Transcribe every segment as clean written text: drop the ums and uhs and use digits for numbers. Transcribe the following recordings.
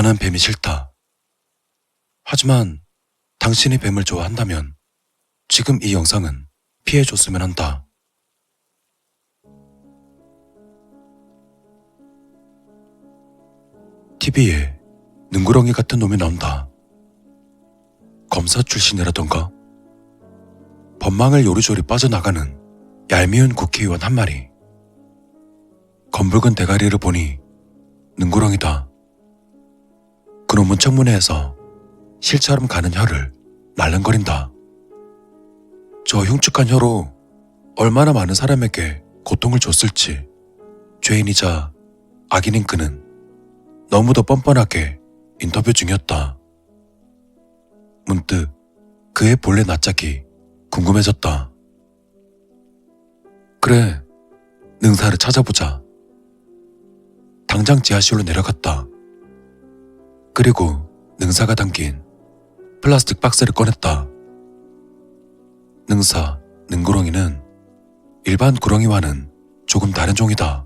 나는 뱀이 싫다. 하지만 당신이 뱀을 좋아한다면 지금 이 영상은 피해줬으면 한다. TV에 능구렁이 같은 놈이 나온다. 검사 출신이라던가 법망을 요리조리 빠져나가는 얄미운 국회의원 한 마리. 검붉은 대가리를 보니 능구렁이다. 그놈은 청문회에서 실처럼 가는 혀를 날름거린다. 저 흉측한 혀로 얼마나 많은 사람에게 고통을 줬을지 죄인이자 악인인 그는 너무도 뻔뻔하게 인터뷰 중이었다. 문득 그의 본래 낯짝이 궁금해졌다. 그래, 능사를 찾아보자. 당장 지하실로 내려갔다. 그리고 능사가 담긴 플라스틱 박스를 꺼냈다. 능사, 능구렁이는 일반 구렁이와는 조금 다른 종이다.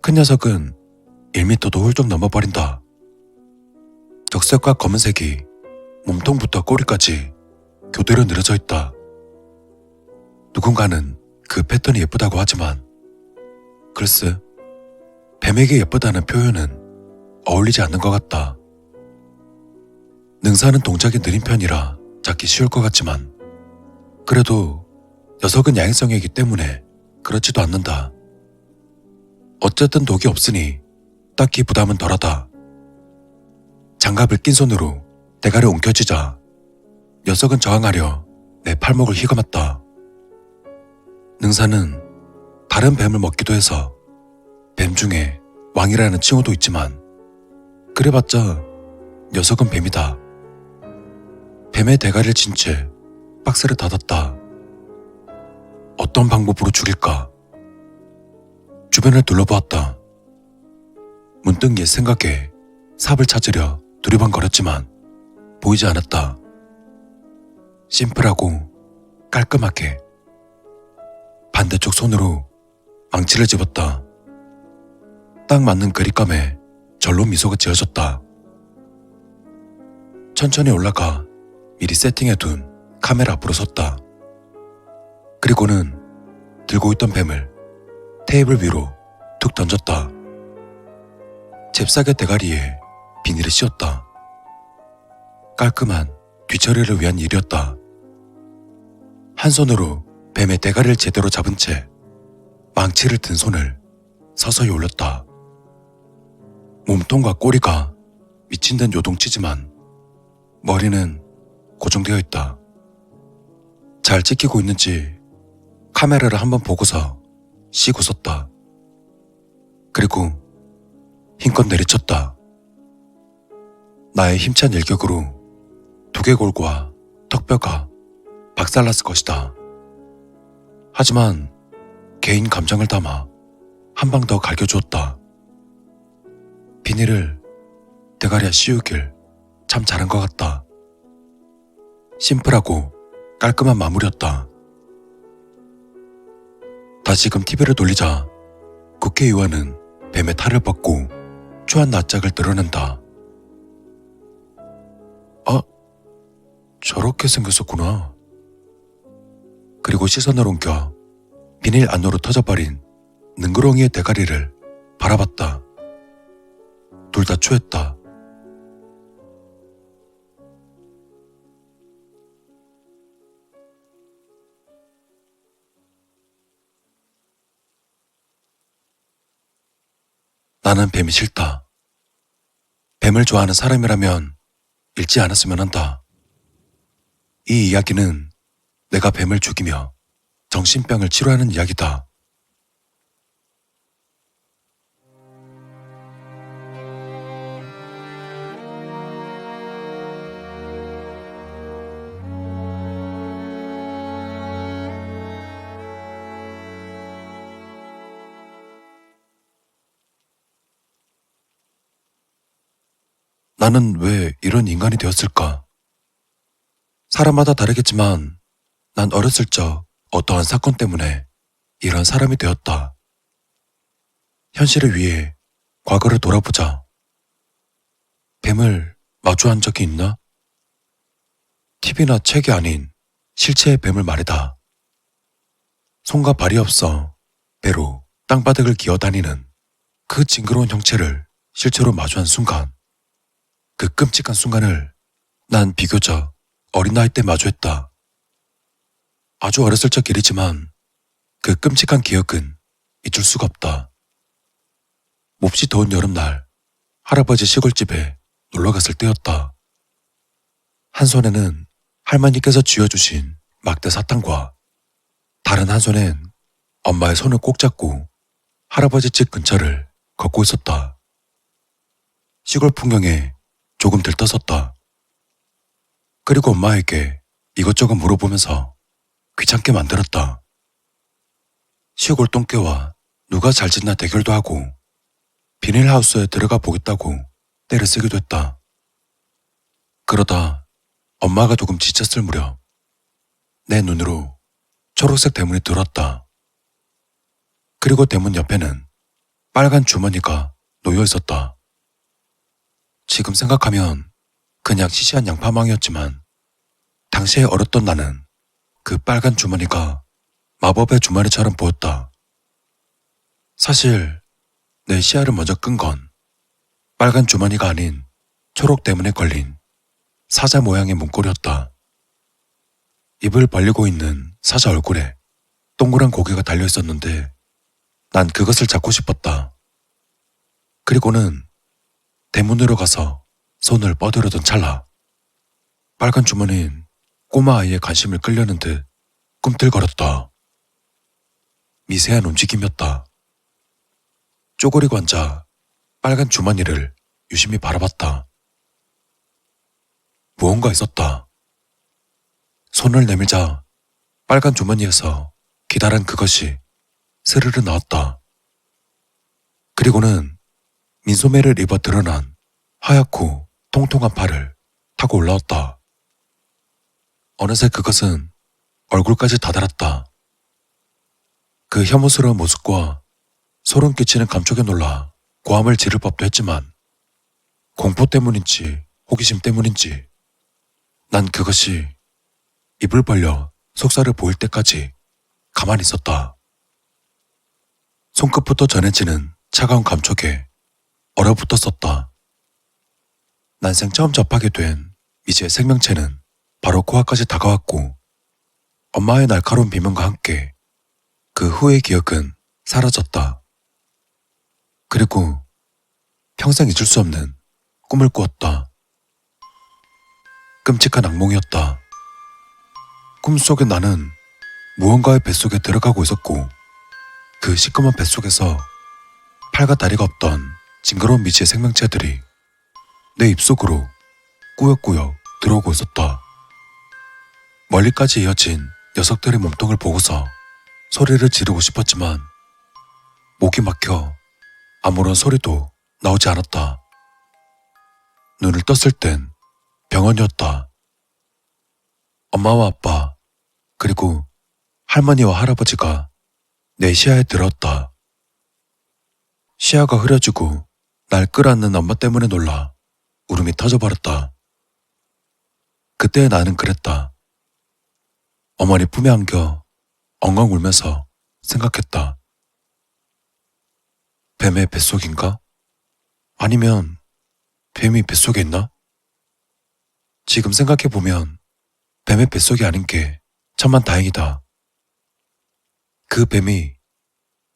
큰 녀석은 1m도 훌쩍 넘어버린다. 적색과 검은색이 몸통부터 꼬리까지 교대로 늘어져 있다. 누군가는 그 패턴이 예쁘다고 하지만 글쎄, 뱀에게 예쁘다는 표현은 어울리지 않는 것 같다. 능사는 동작이 느린 편이라 잡기 쉬울 것 같지만 그래도 녀석은 야행성이기 때문에 그렇지도 않는다. 어쨌든 독이 없으니 딱히 부담은 덜하다. 장갑을 낀 손으로 대가를 옮겨쥐자 녀석은 저항하려 내 팔목을 휘감았다. 능사는 다른 뱀을 먹기도 해서 뱀 중에 왕이라는 칭호도 있지만 그래봤자 녀석은 뱀이다. 뱀의 대가리를 친 채 박스를 닫았다. 어떤 방법으로 죽일까? 주변을 둘러보았다. 문득 옛 생각에 삽을 찾으려 두리번거렸지만 보이지 않았다. 심플하고 깔끔하게 반대쪽 손으로 망치를 집었다. 딱 맞는 그립감에 절로 미소가 지어졌다. 천천히 올라가 미리 세팅해둔 카메라 앞으로 섰다. 그리고는 들고 있던 뱀을 테이블 위로 툭 던졌다. 잽싸게 대가리에 비닐을 씌웠다. 깔끔한 뒤처리를 위한 일이었다. 한 손으로 뱀의 대가리를 제대로 잡은 채 망치를 든 손을 서서히 올렸다. 몸통과 꼬리가 미친 듯 요동치지만 머리는 고정되어 있다. 잘 찍히고 있는지 카메라를 한번 보고서 씩 웃었다. 그리고 힘껏 내리쳤다. 나의 힘찬 일격으로 두개골과 턱뼈가 박살났을 것이다. 하지만 개인 감정을 담아 한 방 더 갈겨주었다. 비닐을 대가리에 씌우길 참 잘한 것 같다. 심플하고 깔끔한 마무리였다. 다시금 TV를 돌리자 국회의원은 뱀의 탈을 벗고 추한 낯짝을 드러낸다. 아, 저렇게 생겼었구나. 그리고 시선을 옮겨 비닐 안으로 터져버린 능구렁이의 대가리를 바라봤다. 둘 다 추했다. 나는 뱀이 싫다. 뱀을 좋아하는 사람이라면 읽지 않았으면 한다. 이 이야기는 내가 뱀을 죽이며 정신병을 치료하는 이야기다. 나는 왜 이런 인간이 되었을까? 사람마다 다르겠지만 난 어렸을 적 어떠한 사건 때문에 이런 사람이 되었다. 현실을 위해 과거를 돌아보자. 뱀을 마주한 적이 있나? TV나 책이 아닌 실체의 뱀을 말이다. 손과 발이 없어 배로 땅바닥을 기어다니는 그 징그러운 형체를 실제로 마주한 순간, 그 끔찍한 순간을 난 비교적 어린 나이 때 마주했다. 아주 어렸을 적 일이지만 그 끔찍한 기억은 잊을 수가 없다. 몹시 더운 여름날 할아버지 시골집에 놀러 갔을 때였다. 한 손에는 할머니께서 쥐어주신 막대 사탕과 다른 한 손엔 엄마의 손을 꼭 잡고 할아버지 집 근처를 걷고 있었다. 시골 풍경에 조금 들떠섰다. 그리고 엄마에게 이것저것 물어보면서 귀찮게 만들었다. 시골 똥개와 누가 잘 짓나 대결도 하고 비닐하우스에 들어가 보겠다고 떼를 쓰기도 했다. 그러다 엄마가 조금 지쳤을 무렵 내 눈으로 초록색 대문이 들어왔다. 그리고 대문 옆에는 빨간 주머니가 놓여 있었다. 지금 생각하면 그냥 시시한 양파망이었지만 당시에 어렸던 나는 그 빨간 주머니가 마법의 주머니처럼 보였다. 사실 내 시야를 먼저 끈 건 빨간 주머니가 아닌 초록 대문에 걸린 사자 모양의 문고리였다. 입을 벌리고 있는 사자 얼굴에 동그란 고개가 달려 있었는데 난 그것을 잡고 싶었다. 그리고는 대문으로 가서 손을 뻗으려던 찰나 빨간 주머니는 꼬마 아이의 관심을 끌려는 듯 꿈틀거렸다. 미세한 움직임이었다. 쪼그리고 앉아 빨간 주머니를 유심히 바라봤다. 무언가 있었다. 손을 내밀자 빨간 주머니에서 기다란 그것이 스르르 나왔다. 그리고는 민소매를 입어 드러난 하얗고 통통한 팔을 타고 올라왔다. 어느새 그것은 얼굴까지 다다랐다. 그 혐오스러운 모습과 소름 끼치는 감촉에 놀라 고함을 지를 법도 했지만 공포 때문인지 호기심 때문인지 난 그것이 입을 벌려 속살을 보일 때까지 가만히 있었다. 손끝부터 전해지는 차가운 감촉에 얼어붙었었다. 난생 처음 접하게 된 미지의 생명체는 바로 코앞까지 다가왔고 엄마의 날카로운 비명과 함께 그 후의 기억은 사라졌다. 그리고 평생 잊을 수 없는 꿈을 꾸었다. 끔찍한 악몽이었다. 꿈속에 나는 무언가의 뱃속에 들어가고 있었고 그 시꺼먼 뱃속에서 팔과 다리가 없던 징그러운 미지의 생명체들이 내 입속으로 꾸역꾸역 들어오고 있었다. 멀리까지 이어진 녀석들의 몸통을 보고서 소리를 지르고 싶었지만 목이 막혀 아무런 소리도 나오지 않았다. 눈을 떴을 땐 병원이었다. 엄마와 아빠 그리고 할머니와 할아버지가 내 시야에 들어왔다. 시야가 흐려지고 날 끌어안는 엄마 때문에 놀라 울음이 터져버렸다. 그때 나는 그랬다. 어머니 품에 안겨 엉엉 울면서 생각했다. 뱀의 뱃속인가? 아니면 뱀이 뱃속에 있나? 지금 생각해보면 뱀의 뱃속이 아닌 게 천만 다행이다. 그 뱀이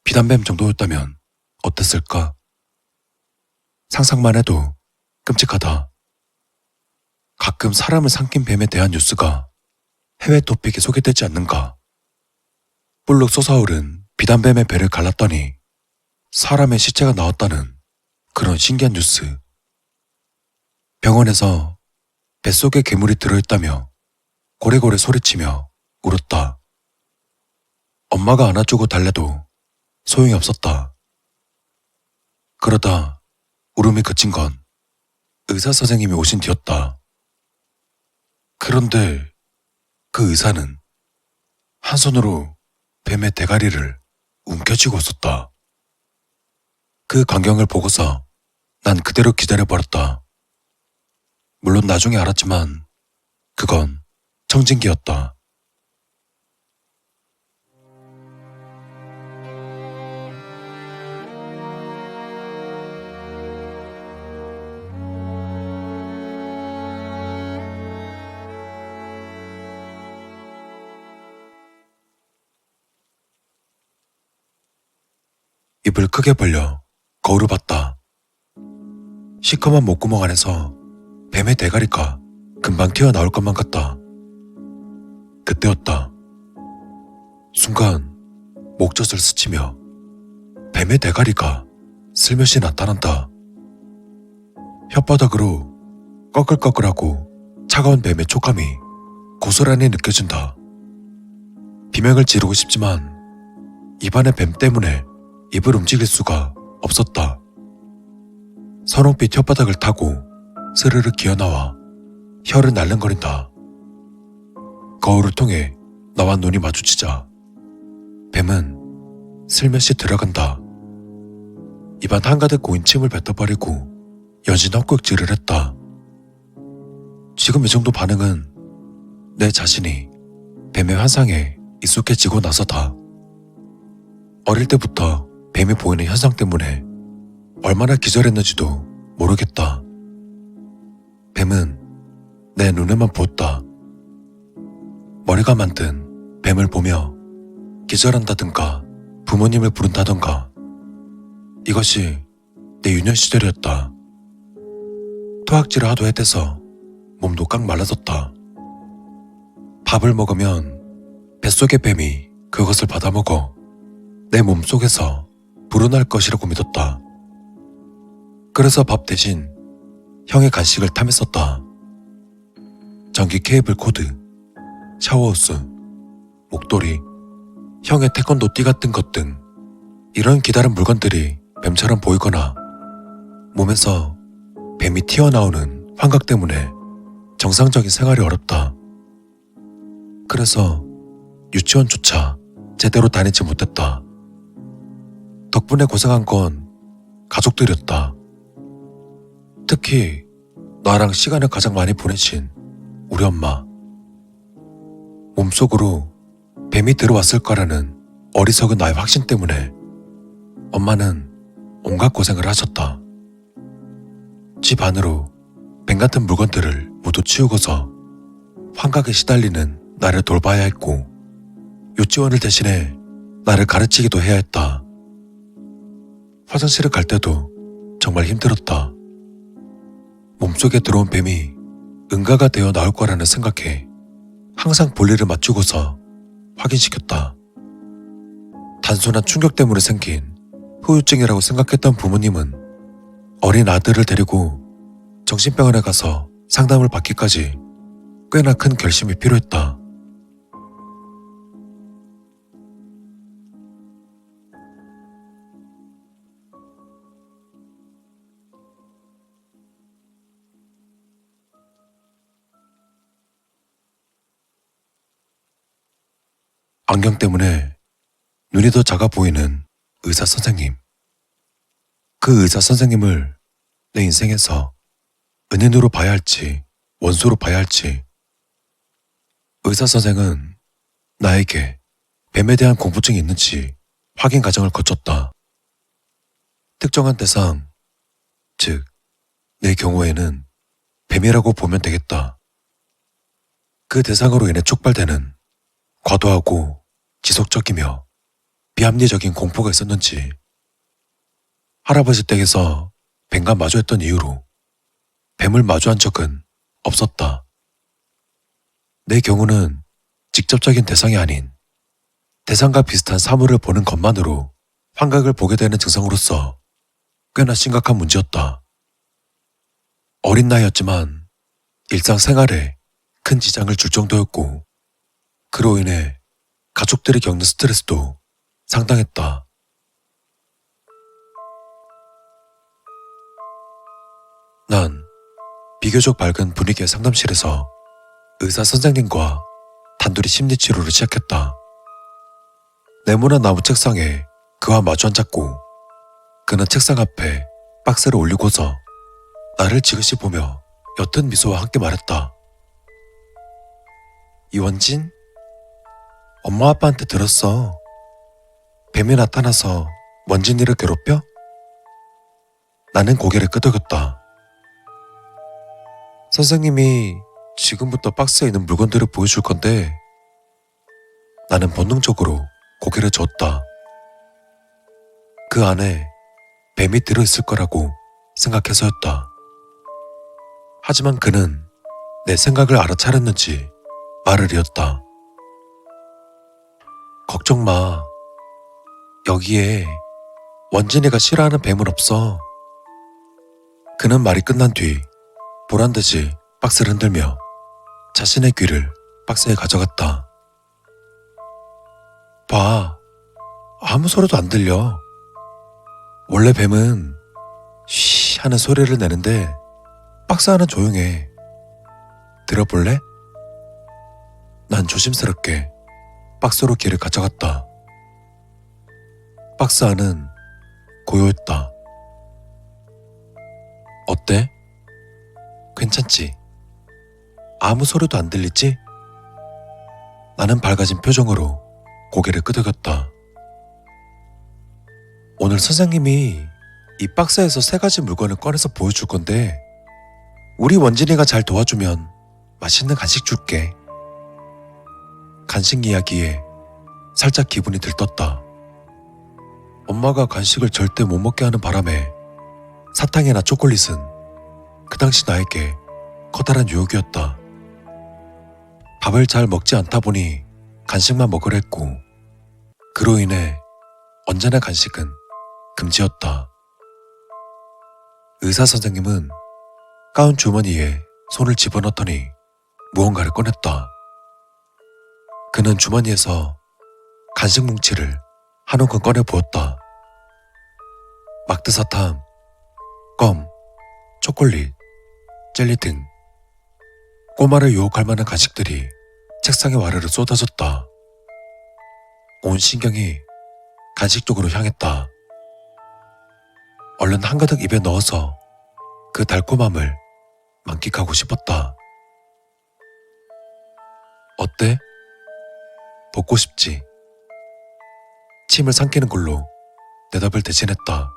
비단뱀 정도였다면 어땠을까? 상상만 해도 끔찍하다. 가끔 사람을 삼킨 뱀에 대한 뉴스가 해외 토픽에 소개되지 않는가? 볼록 솟아오른 비단뱀의 배를 갈랐더니 사람의 시체가 나왔다는 그런 신기한 뉴스. 병원에서 뱃속에 괴물이 들어있다며 고래고래 소리치며 울었다. 엄마가 안아주고 달래도 소용이 없었다. 그러다 울음이 그친 건 의사 선생님이 오신 뒤였다. 그런데 그 의사는 한 손으로 뱀의 대가리를 움켜쥐고 있었다. 그 광경을 보고서 난 그대로 기다려버렸다. 물론 나중에 알았지만 그건 청진기였다. 입을 크게 벌려 거울을 봤다. 시커먼 목구멍 안에서 뱀의 대가리가 금방 튀어나올 것만 같다. 그때였다. 순간 목젖을 스치며 뱀의 대가리가 슬며시 나타난다. 혓바닥으로 꺼끌꺼끌하고 차가운 뱀의 촉감이 고스란히 느껴진다. 비명을 지르고 싶지만 입안의 뱀 때문에 입을 움직일 수가 없었다. 선홍빛 혓바닥을 타고 스르르 기어나와 혀를 날름거린다. 거울을 통해 나와 눈이 마주치자 뱀은 슬며시 들어간다. 입안 한가득 고인 침을 뱉어버리고 여진 헛구역질을 했다. 지금 이 정도 반응은 내 자신이 뱀의 환상에 익숙해지고 나서다. 어릴 때부터 뱀이 보이는 현상 때문에 얼마나 기절했는지도 모르겠다. 뱀은 내 눈에만 보였다. 머리가 만든 뱀을 보며 기절한다든가 부모님을 부른다든가 이것이 내 유년 시절이었다. 토학질을 하도 해대서 몸도 깡 말라졌다. 밥을 먹으면 뱃속의 뱀이 그것을 받아먹어 내 몸속에서 불어날 것이라고 믿었다. 그래서 밥 대신 형의 간식을 탐했었다. 전기 케이블 코드, 샤워호스, 목도리, 형의 태권도 띠 같은 것 등 이런 기다란 물건들이 뱀처럼 보이거나 몸에서 뱀이 튀어나오는 환각 때문에 정상적인 생활이 어렵다. 그래서 유치원조차 제대로 다니지 못했다. 덕분에 고생한 건 가족들이었다. 특히 나랑 시간을 가장 많이 보내신 우리 엄마. 몸속으로 뱀이 들어왔을 거라는 어리석은 나의 확신 때문에 엄마는 온갖 고생을 하셨다. 집 안으로 뱀 같은 물건들을 모두 치우고서 환각에 시달리는 나를 돌봐야 했고 유치원을 대신해 나를 가르치기도 해야 했다. 화장실을 갈 때도 정말 힘들었다. 몸속에 들어온 뱀이 응가가 되어 나올 거라는 생각에 항상 볼일을 맞추고서 확인시켰다. 단순한 충격 때문에 생긴 후유증이라고 생각했던 부모님은 어린 아들을 데리고 정신병원에 가서 상담을 받기까지 꽤나 큰 결심이 필요했다. 안경 때문에 눈이 더 작아 보이는 의사 선생님. 그 의사 선생님을 내 인생에서 은인으로 봐야 할지 원수로 봐야 할지. 의사 선생은 나에게 뱀에 대한 공포증이 있는지 확인 과정을 거쳤다. 특정한 대상, 즉 내 경우에는 뱀이라고 보면 되겠다. 그 대상으로 인해 촉발되는 과도하고 지속적이며 비합리적인 공포가 있었는지, 할아버지 댁에서 뱀과 마주했던 이후로 뱀을 마주한 적은 없었다. 내 경우는 직접적인 대상이 아닌 대상과 비슷한 사물을 보는 것만으로 환각을 보게 되는 증상으로서 꽤나 심각한 문제였다. 어린 나이였지만 일상생활에 큰 지장을 줄 정도였고 그로 인해 가족들이 겪는 스트레스도 상당했다. 난 비교적 밝은 분위기의 상담실에서 의사 선생님과 단둘이 심리치료를 시작했다. 네모난 나무 책상에 그와 마주 앉았고 그는 책상 앞에 박스를 올리고서 나를 지그시 보며 옅은 미소와 함께 말했다. 이원진? 엄마 아빠한테 들었어. 뱀이 나타나서 원진이를 괴롭혀? 나는 고개를 끄덕였다. 선생님이 지금부터 박스에 있는 물건들을 보여줄 건데 나는 본능적으로 고개를 저었다. 그 안에 뱀이 들어있을 거라고 생각해서였다. 하지만 그는 내 생각을 알아차렸는지 말을 이었다. 걱정 마. 여기에 원진이가 싫어하는 뱀은 없어. 그는 말이 끝난 뒤 보란듯이 박스를 흔들며 자신의 귀를 박스에 가져갔다. 봐. 아무 소리도 안 들려. 원래 뱀은 쉬 하는 소리를 내는데 박스 안은 조용해. 들어볼래? 난 조심스럽게 박스로 귀를 가져갔다. 박스 안은 고요했다. 어때? 괜찮지? 아무 소리도 안 들리지? 나는 밝아진 표정으로 고개를 끄덕였다. 오늘 선생님이 이 박스에서 3가지 물건을 꺼내서 보여줄 건데 우리 원진이가 잘 도와주면 맛있는 간식 줄게. 간식 이야기에 살짝 기분이 들떴다. 엄마가 간식을 절대 못 먹게 하는 바람에 사탕이나 초콜릿은 그 당시 나에게 커다란 유혹이었다. 밥을 잘 먹지 않다 보니 간식만 먹으려 했고 그로 인해 언제나 간식은 금지였다. 의사 선생님은 가운 주머니에 손을 집어넣더니 무언가를 꺼냈다. 그는 주머니에서 간식 뭉치를 한 움큼 꺼내 보였다. 막대사탕, 껌, 초콜릿, 젤리 등 꼬마를 유혹할 만한 간식들이 책상에 와르르 쏟아졌다. 온 신경이 간식 쪽으로 향했다. 얼른 한가득 입에 넣어서 그 달콤함을 만끽하고 싶었다. 어때? 먹고 싶지? 침을 삼키는 걸로 대답을 대신했다.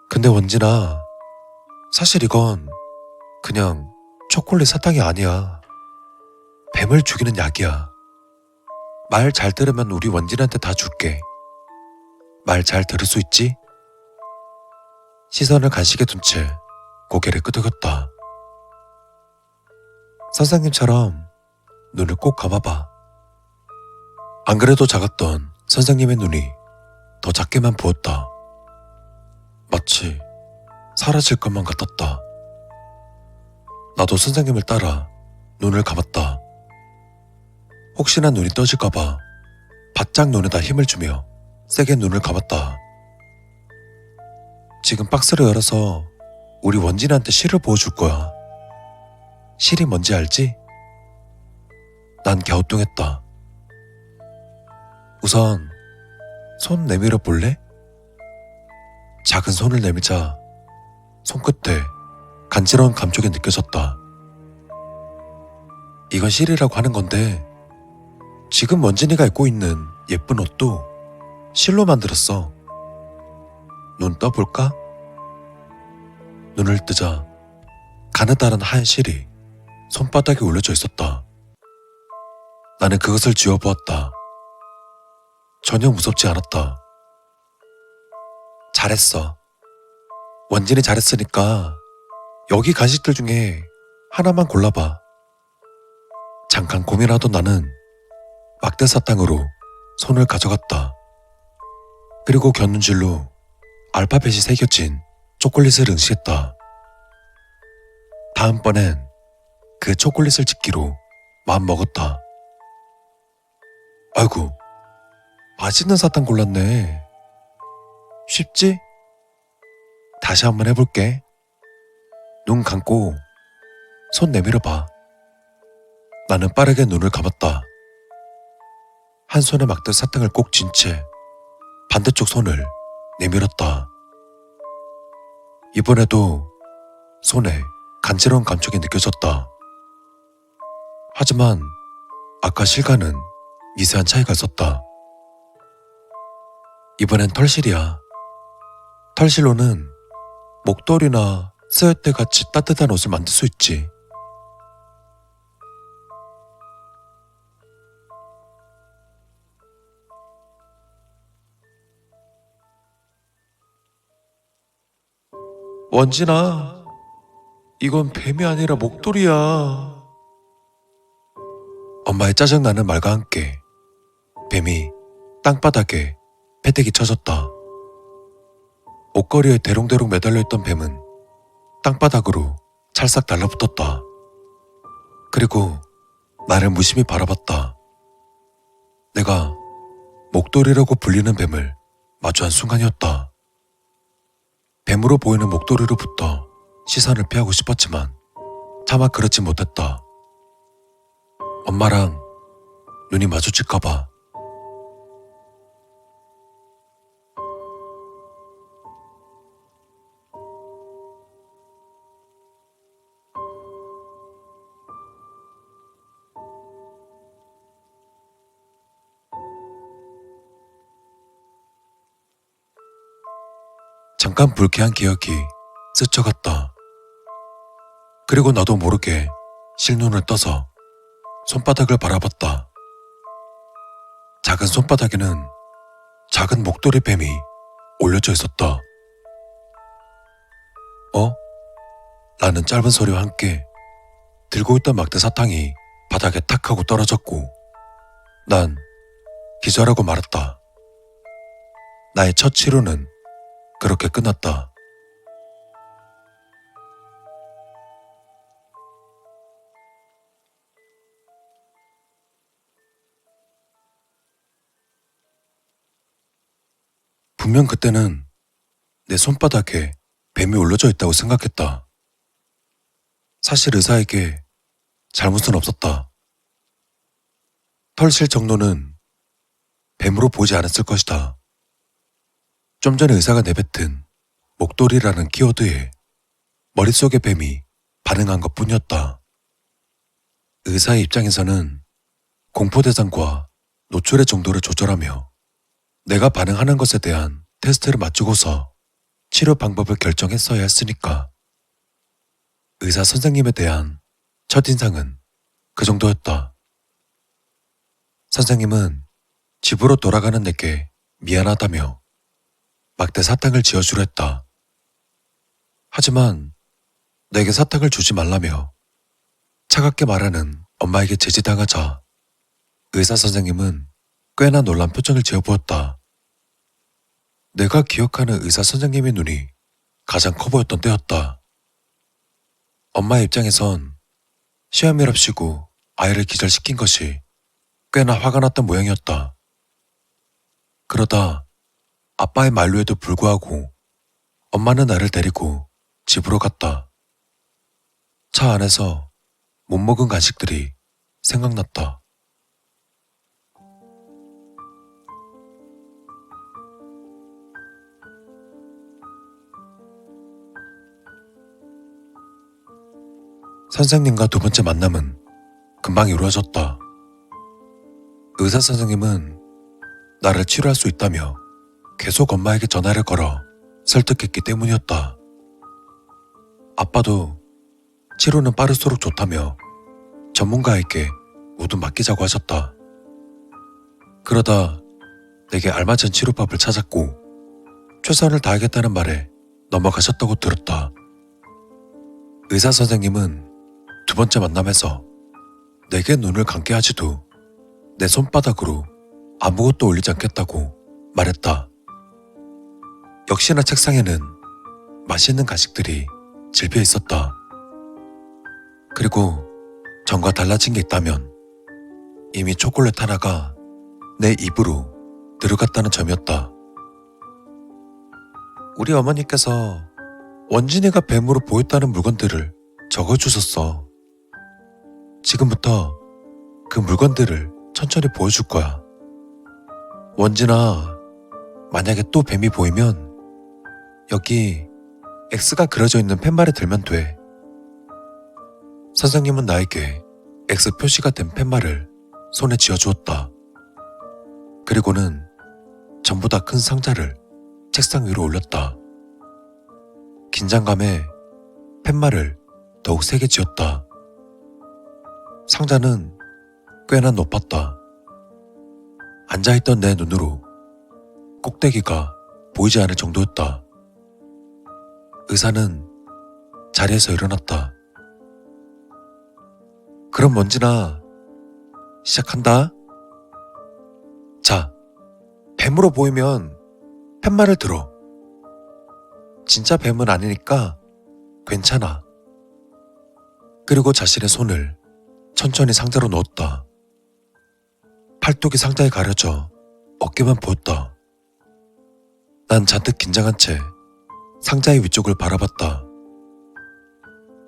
근데 원진아, 사실 이건 그냥 초콜릿 사탕이 아니야. 뱀을 죽이는 약이야. 말 잘 들으면 우리 원진한테 다 줄게. 말 잘 들을 수 있지? 시선을 간식에 둔 채 고개를 끄덕였다. 선생님처럼 눈을 꼭 감아봐. 안 그래도 작았던 선생님의 눈이 더 작게만 부었다. 마치 사라질 것만 같았다. 나도 선생님을 따라 눈을 감았다. 혹시나 눈이 떠질까봐 바짝 눈에다 힘을 주며 세게 눈을 감았다. 지금 박스를 열어서 우리 원진이한테 실을 보여줄 거야. 실이 뭔지 알지? 난 갸우뚱했다. 우선 손 내밀어 볼래? 작은 손을 내밀자 손끝에 간지러운 감촉이 느껴졌다. 이건 실이라고 하는 건데 지금 원진이가 입고 있는 예쁜 옷도 실로 만들었어. 눈 떠볼까? 눈을 뜨자 가느다란 하얀 실이 손바닥에 올려져 있었다. 나는 그것을 쥐어보았다. 전혀 무섭지 않았다. 잘했어. 원진이 잘했으니까 여기 간식들 중에 하나만 골라봐. 잠깐 고민하던 나는 막대사탕으로 손을 가져갔다. 그리고 겨눈질로 알파벳이 새겨진 초콜릿을 응시했다. 다음번엔 그 초콜릿을 집기로 마음먹었다. 아이고, 맛있는 사탕 골랐네. 쉽지? 다시 한번 해볼게. 눈 감고 손 내밀어봐. 나는 빠르게 눈을 감았다. 한 손에 막대 사탕을 꼭 쥔 채 반대쪽 손을 내밀었다. 이번에도 손에 간지러운 감촉이 느껴졌다. 하지만 아까 실과는 미세한 차이가 있었다. 이번엔 털실이야. 털실로는 목도리나 스웨터 같이 따뜻한 옷을 만들 수 있지. 원진아, 이건 뱀이 아니라 목도리야. 엄마의 짜증나는 말과 함께 뱀이 땅바닥에 패대기 쳐졌다. 옷걸이에 대롱대롱 매달려 있던 뱀은 땅바닥으로 찰싹 달라붙었다. 그리고 나를 무심히 바라봤다. 내가 목도리라고 불리는 뱀을 마주한 순간이었다. 뱀으로 보이는 목도리로부터 시선을 피하고 싶었지만 차마 그렇지 못했다. 엄마랑 눈이 마주칠까봐. 잠깐 불쾌한 기억이 스쳐갔다. 그리고 나도 모르게 실눈을 떠서 손바닥을 바라봤다. 작은 손바닥에는 작은 목도리 뱀이 올려져 있었다. 어? 라는 짧은 소리와 함께 들고 있던 막대 사탕이 바닥에 탁 하고 떨어졌고 난 기절하고 말았다. 나의 첫 치료는 그렇게 끝났다. 분명 그때는 내 손바닥에 뱀이 올려져 있다고 생각했다. 사실 의사에게 잘못은 없었다. 털실 정도는 뱀으로 보지 않았을 것이다. 좀 전에 의사가 내뱉은 목도리라는 키워드에 머릿속의 뱀이 반응한 것뿐이었다. 의사의 입장에서는 공포대상과 노출의 정도를 조절하며 내가 반응하는 것에 대한 테스트를 마치고서 치료 방법을 결정했어야 했으니까. 의사 선생님에 대한 첫인상은 그 정도였다. 선생님은 집으로 돌아가는 내게 미안하다며 막대 사탕을 지어주려 했다. 하지만 내게 사탕을 주지 말라며 차갑게 말하는 엄마에게 제지당하자 의사 선생님은 꽤나 놀란 표정을 지어 보였다. 내가 기억하는 의사 선생님의 눈이 가장 커 보였던 때였다. 엄마의 입장에선 시험이랍시고 아이를 기절시킨 것이 꽤나 화가 났던 모양이었다. 그러다 아빠의 만류에도 불구하고 엄마는 나를 데리고 집으로 갔다. 차 안에서 못 먹은 간식들이 생각났다. 선생님과 두 번째 만남은 금방 이루어졌다. 의사 선생님은 나를 치료할 수 있다며 계속 엄마에게 전화를 걸어 설득했기 때문이었다. 아빠도 치료는 빠를수록 좋다며 전문가에게 모두 맡기자고 하셨다. 그러다 내게 알맞은 치료법을 찾았고 최선을 다하겠다는 말에 넘어가셨다고 들었다. 의사 선생님은 두 번째 만남에서 내게 눈을 감게 하지도 내 손바닥으로 아무것도 올리지 않겠다고 말했다. 역시나 책상에는 맛있는 간식들이 질비해 있었다. 그리고 전과 달라진 게 있다면 이미 초콜릿 하나가 내 입으로 들어갔다는 점이었다. 우리 어머니께서 원진이가 뱀으로 보였다는 물건들을 적어주셨어. 지금부터 그 물건들을 천천히 보여줄 거야. 원진아, 만약에 또 뱀이 보이면 여기 X가 그려져 있는 팻말에 들면 돼. 선생님은 나에게 X 표시가 된 팻말을 손에 쥐어주었다. 그리고는 전보다 큰 상자를 책상 위로 올렸다. 긴장감에 팻말을 더욱 세게 쥐었다. 상자는 꽤나 높았다. 앉아있던 내 눈으로 꼭대기가 보이지 않을 정도였다. 의사는 자리에서 일어났다. 그럼 먼지나 시작한다. 자, 뱀으로 보이면 팻말을 들어. 진짜 뱀은 아니니까 괜찮아. 그리고 자신의 손을 천천히 상자로 넣었다. 팔뚝이 상자에 가려져 어깨만 보였다. 난 잔뜩 긴장한 채 상자의 위쪽을 바라봤다.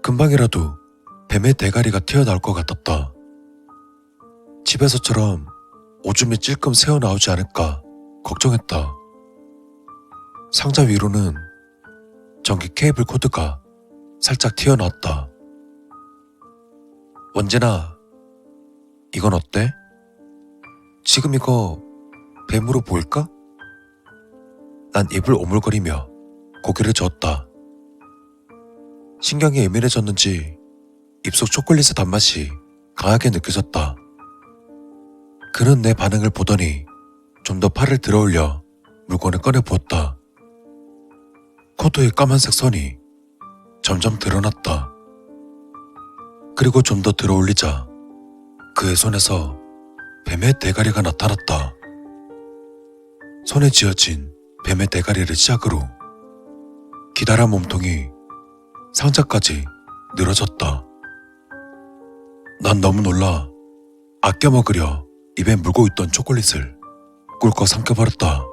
금방이라도 뱀의 대가리가 튀어나올 것 같았다. 집에서처럼 오줌이 찔끔 새어나오지 않을까 걱정했다. 상자 위로는 전기 케이블 코드가 살짝 튀어나왔다. 원진아, 이건 어때? 지금 이거 뱀으로 보일까? 난 입을 오물거리며 고개를 저었다. 신경이 예민해졌는지 입속 초콜릿의 단맛이 강하게 느껴졌다. 그는 내 반응을 보더니 좀 더 팔을 들어올려 물건을 꺼내 보았다. 코드의 까만색 선이 점점 드러났다. 그리고 좀 더 들어올리자 그의 손에서 뱀의 대가리가 나타났다. 손에 쥐어진 뱀의 대가리를 시작으로 기다란 몸통이 상자까지 늘어졌다. 난 너무 놀라 아껴 먹으려 입에 물고 있던 초콜릿을 꿀꺽 삼켜버렸다.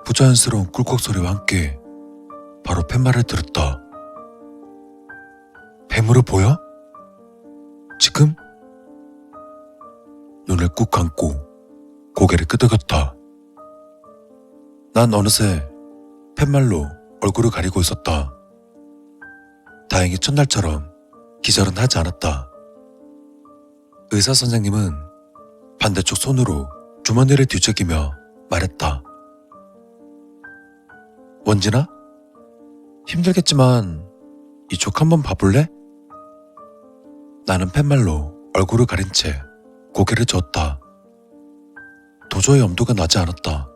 부자연스러운 꿀꺽 소리와 함께 바로 팻말을 들었다. 뱀으로 보여? 지금? 눈을 꾹 감고 고개를 끄덕였다. 난 어느새 팻말로 얼굴을 가리고 있었다. 다행히 첫날처럼 기절은 하지 않았다. 의사 선생님은 반대쪽 손으로 주머니를 뒤적이며 말했다. 원진아? 힘들겠지만 이쪽 한번 봐볼래? 나는 팻말로 얼굴을 가린 채 고개를 저었다. 도저히 엄두가 나지 않았다.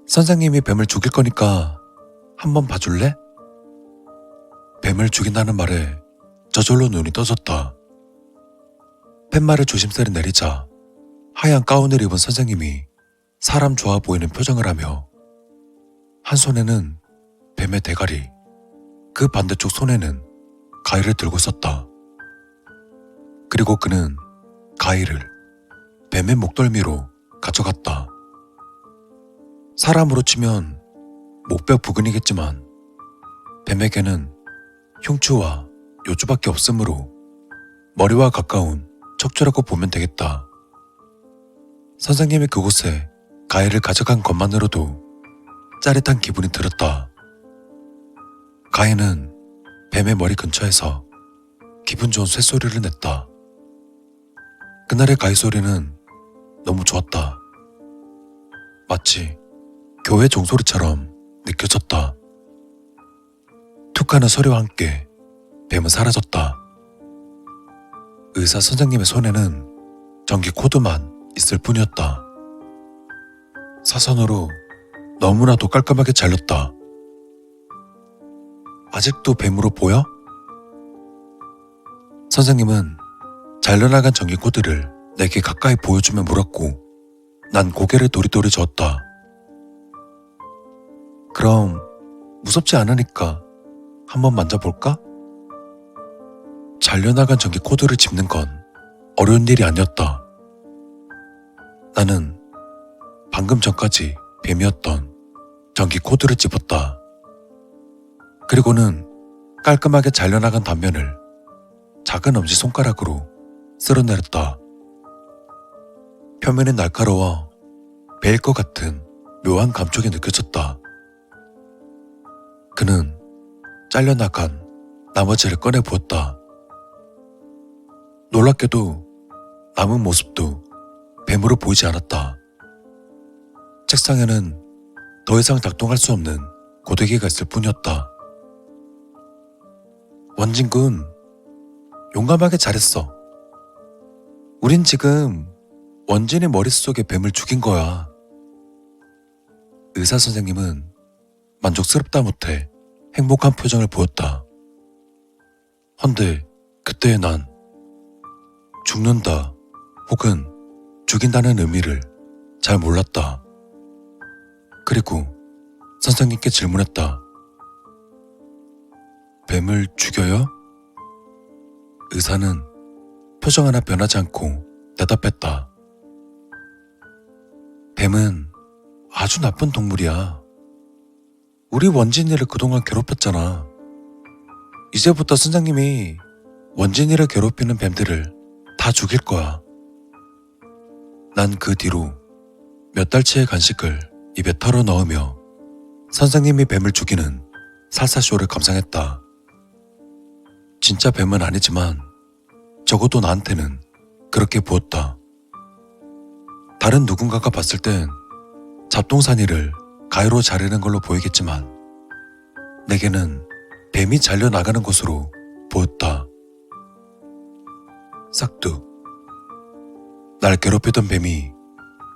선생님이 뱀을 죽일 거니까 한번 봐줄래? 뱀을 죽인다는 말에 저절로 눈이 떠졌다. 팻말을 조심스레 내리자 하얀 가운을 입은 선생님이 사람 좋아 보이는 표정을 하며 한 손에는 뱀의 대가리, 그 반대쪽 손에는 가위를 들고 있었다. 그리고 그는 가위를 뱀의 목덜미로 가져갔다. 사람으로 치면 목뼈 부근이겠지만 뱀에게는 흉추와 요주밖에 없으므로 머리와 가까운 척추라고 보면 되겠다. 선생님이 그곳에 가위를 가져간 것만으로도 짜릿한 기분이 들었다. 가위는 뱀의 머리 근처에서 기분 좋은 쇳소리를 냈다. 그날의 가위 소리는 너무 좋았다. 마치 교회 종소리처럼 느껴졌다. 툭하는 소리와 함께 뱀은 사라졌다. 의사 선생님의 손에는 전기 코드만 있을 뿐이었다. 사선으로 너무나도 깔끔하게 잘렸다. 아직도 뱀으로 보여? 선생님은 잘려나간 전기 코드를 내게 가까이 보여주며 물었고 난 고개를 도리도리 저었다. 그럼 무섭지 않으니까 한번 만져볼까? 잘려나간 전기 코드를 짚는 건 어려운 일이 아니었다. 나는 방금 전까지 뱀이었던 전기 코드를 찝었다. 그리고는 깔끔하게 잘려나간 단면을 작은 엄지손가락으로 쓸어내렸다. 표면이 날카로워 베일 것 같은 묘한 감촉이 느껴졌다. 그는 잘려나간 나머지를 꺼내 부었다. 놀랍게도 남은 모습도 뱀으로 보이지 않았다. 책상에는 더 이상 작동할 수 없는 고데기가 있을 뿐이었다. 원진군, 용감하게 잘했어. 우린 지금 원진의 머릿속에 뱀을 죽인 거야. 의사 선생님은 만족스럽다 못해 행복한 표정을 보였다. 헌데 그때의 난 죽는다 혹은 죽인다는 의미를 잘 몰랐다. 그리고 선생님께 질문했다. 뱀을 죽여요? 의사는 표정 하나 변하지 않고 대답했다. 뱀은 아주 나쁜 동물이야. 우리 원진이를 그동안 괴롭혔잖아. 이제부터 선생님이 원진이를 괴롭히는 뱀들을 다 죽일 거야. 난 그 뒤로 몇 달치의 간식을 입에 털어 넣으며 선생님이 뱀을 죽이는 살사쇼를 감상했다. 진짜 뱀은 아니지만 적어도 나한테는 그렇게 보였다. 다른 누군가가 봤을 땐 잡동사니를 가위로 자르는 걸로 보이겠지만 내게는 뱀이 잘려나가는 것으로 보였다. 싹둑. 날 괴롭히던 뱀이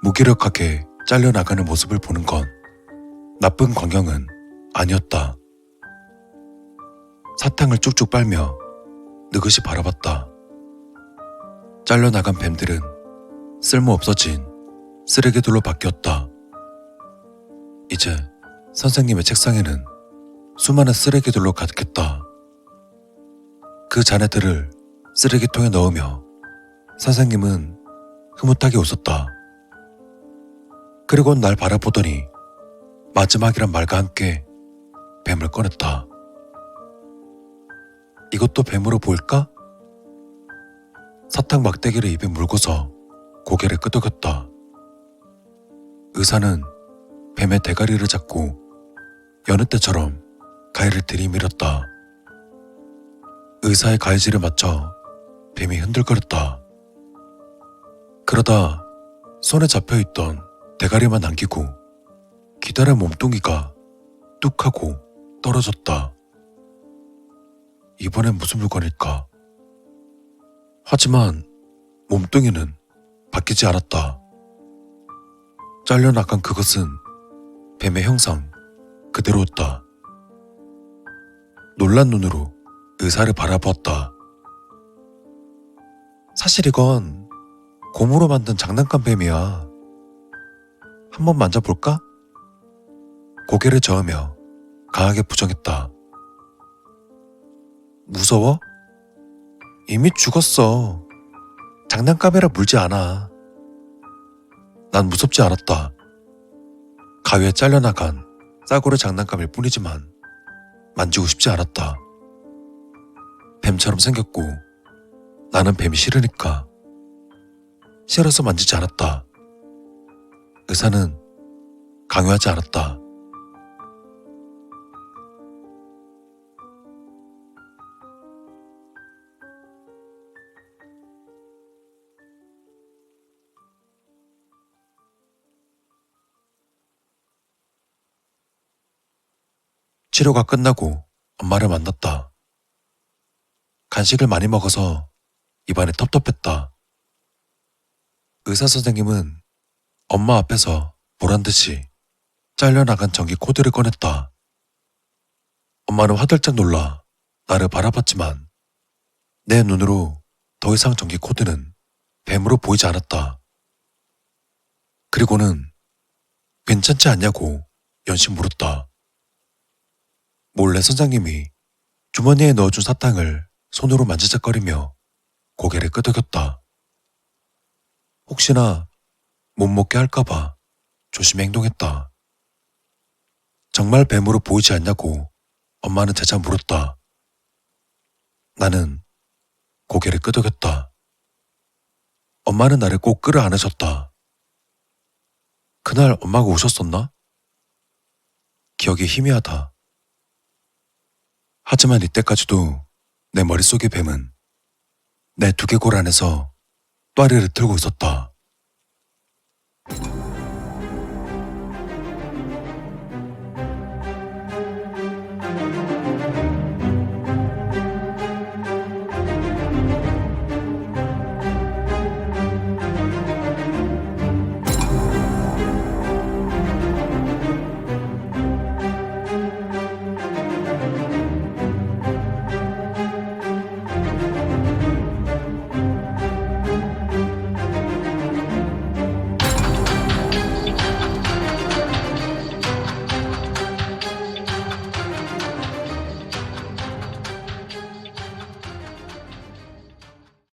무기력하게 잘려나가는 모습을 보는 건 나쁜 광경은 아니었다. 사탕을 쭉쭉 빨며 느긋이 바라봤다. 잘려나간 뱀들은 쓸모없어진 쓰레기들로 바뀌었다. 이제 선생님의 책상에는 수많은 쓰레기들로 가득했다. 그 잔해들을 쓰레기통에 넣으며 선생님은 흐뭇하게 웃었다. 그리고 날 바라보더니 마지막이란 말과 함께 뱀을 꺼냈다. 이것도 뱀으로 보일까? 사탕 막대기를 입에 물고서 고개를 끄덕였다. 의사는 뱀의 대가리를 잡고 여느 때처럼 가위를 들이밀었다. 의사의 가위질에 맞춰 뱀이 흔들거렸다. 그러다 손에 잡혀있던 대가리만 남기고 기다란 몸뚱이가 뚝 하고 떨어졌다. 이번엔 무슨 물건일까? 하지만 몸뚱이는 바뀌지 않았다. 잘려나간 그것은 뱀의 형상 그대로였다. 놀란 눈으로 의사를 바라보았다. 사실 이건 고무로 만든 장난감 뱀이야. 한번 만져볼까? 고개를 저으며 강하게 부정했다. 무서워? 이미 죽었어. 장난감이라 물지 않아. 난 무섭지 않았다. 가위에 잘려나간 싸구려 장난감일 뿐이지만 만지고 싶지 않았다. 뱀처럼 생겼고 나는 뱀이 싫으니까 싫어서 만지지 않았다. 의사는 강요하지 않았다. 치료가 끝나고 엄마를 만났다. 간식을 많이 먹어서 입안이 텁텁했다. 의사 선생님은 엄마 앞에서 보란듯이 잘려나간 전기 코드를 꺼냈다. 엄마는 화들짝 놀라 나를 바라봤지만 내 눈으로 더 이상 전기 코드는 뱀으로 보이지 않았다. 그리고는 괜찮지 않냐고 연신 물었다. 몰래 선생님이 주머니에 넣어준 사탕을 손으로 만지작거리며 고개를 끄덕였다. 혹시나 못 먹게 할까봐 조심히 행동했다. 정말 뱀으로 보이지 않냐고 엄마는 재차 물었다. 나는 고개를 끄덕였다. 엄마는 나를 꼭 끌어안으셨다. 그날 엄마가 우셨었나? 기억이 희미하다. 하지만 이때까지도 내 머릿속의 뱀은 내 두개골 안에서 또아리를 틀고 있었다.